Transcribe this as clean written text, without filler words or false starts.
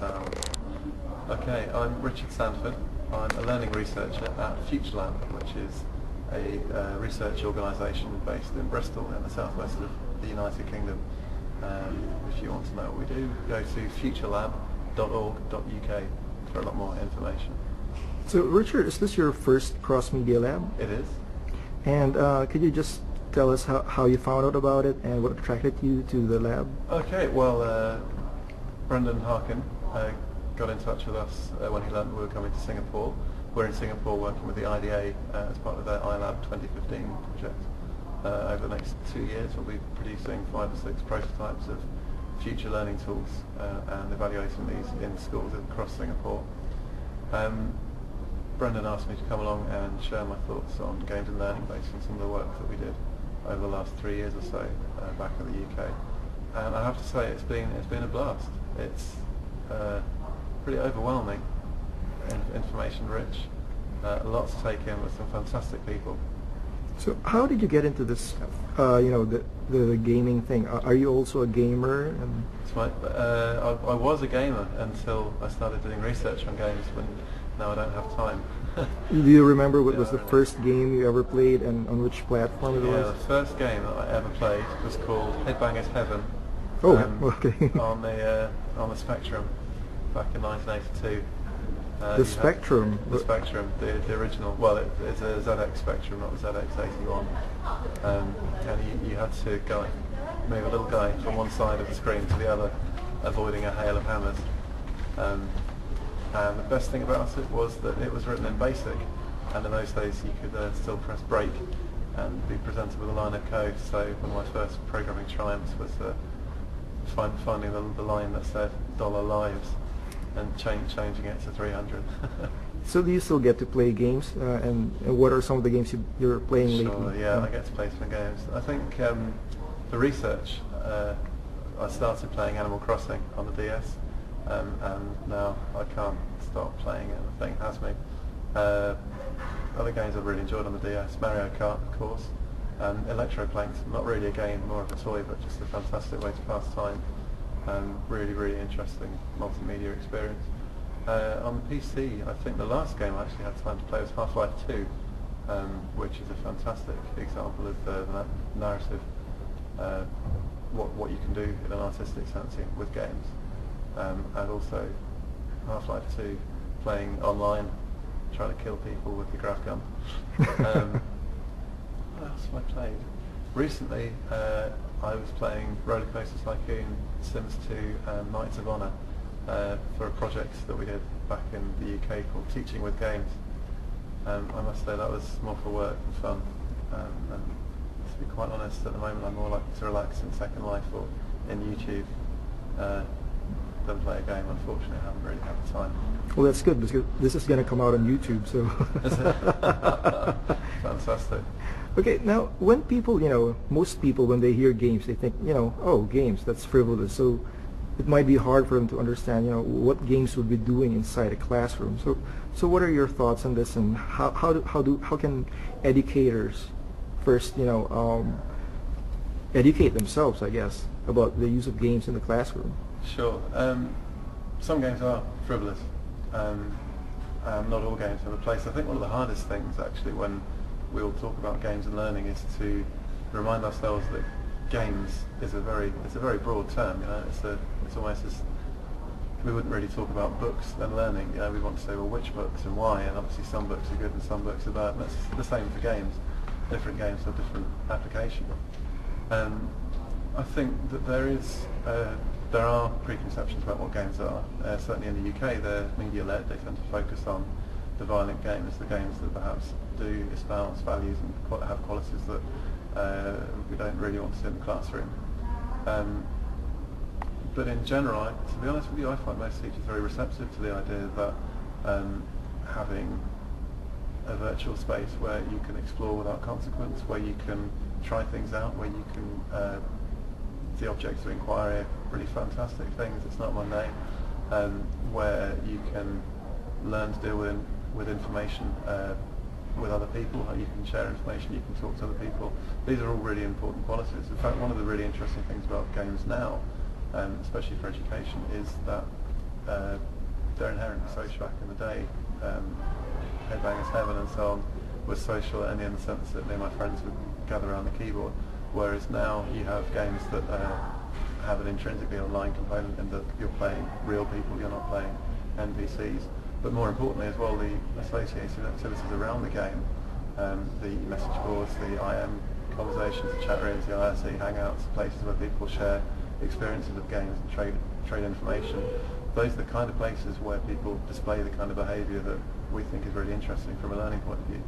sound. Okay, I'm Richard Sandford. I'm a learning researcher at Futurelab, which is a research organisation based in Bristol in the southwest of the United Kingdom. If you want to know what we do, go to futurelab.org.uk for a lot more information. So Richard, is this your first cross-media lab? It is. And could you just tell us how you found out about it and what attracted you to the lab? Okay, well, Brendan Harkin got in touch with us when he learned we were coming to Singapore. We're in Singapore working with the IDA as part of their iLab 2015 project. Over the next 2 years we'll be producing 5 or 6 prototypes of future learning tools and evaluating these in schools across Singapore. Brendan asked me to come along and share my thoughts on games and learning based on some of the work that we did over the last 3 years or so back in the UK. And I have to say it's been a blast. It's pretty overwhelming, information rich, a lot to take in with some fantastic people. So how did you get into this, the gaming thing? Are you also a gamer? And I was a gamer until I started doing research on games, when now I don't have time. Do you remember what was the first game you ever played and on which platform it was? Yeah, the first game that I ever played was called Headbangers Heaven. Oh, okay. on the Spectrum back in 1982. The Spectrum? The Spectrum, the original. Well, it's a ZX Spectrum, not the ZX81. And you had to move a little guy from one side of the screen to the other, avoiding a hail of hammers. And the best thing about it was that it was written in BASIC, and in those days you could still press break and be presented with a line of code. So one of my first programming triumphs was finding the line that said $lives and changing it to 300. So do you still get to play games, and what are some of the games you're playing lately? Sure, yeah, I get to play some games. I think for research, I started playing Animal Crossing on the DS, and now I can't stop playing it. The thing has me. Other games I've really enjoyed on the DS, Mario Kart, of course, and Electroplankton, not really a game, more of a toy, but just a fantastic way to pass time. Really, really interesting multimedia experience. On the PC, I think the last game I actually had time to play was Half-Life 2, which is a fantastic example of the narrative, what you can do in an artistic sense with games. And also Half-Life 2 playing online, trying to kill people with the grav gun. What else have I played? Recently I was playing Roller Coaster Tycoon, Sims 2 and Knights of Honor for a project that we did back in the UK called Teaching with Games. I must say that was more for work than fun. And to be quite honest, at the moment I'm more likely to relax in Second Life or in YouTube than play a game. Unfortunately, I haven't really had the time. Well, that's good, because this is going to come out on YouTube, so... Fantastic. Okay, now when people, most people when they hear games, they think, oh, games, that's frivolous. So it might be hard for them to understand, what games would be doing inside a classroom. So what are your thoughts on this, and how can educators first, educate themselves, I guess, about the use of games in the classroom? Sure. Some games are frivolous. Not all games have a place. I think one of the hardest things, actually, when we all talk about games and learning, is to remind ourselves that games is a very broad term. It's almost as we wouldn't really talk about books and learning. We want to say, well, which books and why, and obviously some books are good and some books are bad. And that's the same for games. Different games have different application. I think that there are preconceptions about what games are. Certainly in the UK, they're media-led. They tend to focus on the violent games, the games that perhaps do espouse values and have qualities that we don't really want to see in the classroom. But in general, to be honest with you, I find most teachers very receptive to the idea that having a virtual space where you can explore without consequence, where you can try things out, where you can see objects of inquiry are really fantastic things. It's not mundane. Where you can learn to deal with information with other people, how you can share information, you can talk to other people. These are all really important qualities. In fact, one of the really interesting things about games now, especially for education, is that they're inherently social. Back in the day, Headbangers Heaven and so on was social only in the sense that me and my friends would gather around the keyboard, whereas now you have games that have an intrinsically online component in that you're playing real people, you're not playing NPCs. But more importantly as well, the associated activities around the game, the message boards, the IM conversations, the chat rooms, the IRC hangouts, places where people share experiences of games and trade information. Those are the kind of places where people display the kind of behaviour that we think is really interesting from a learning point of view.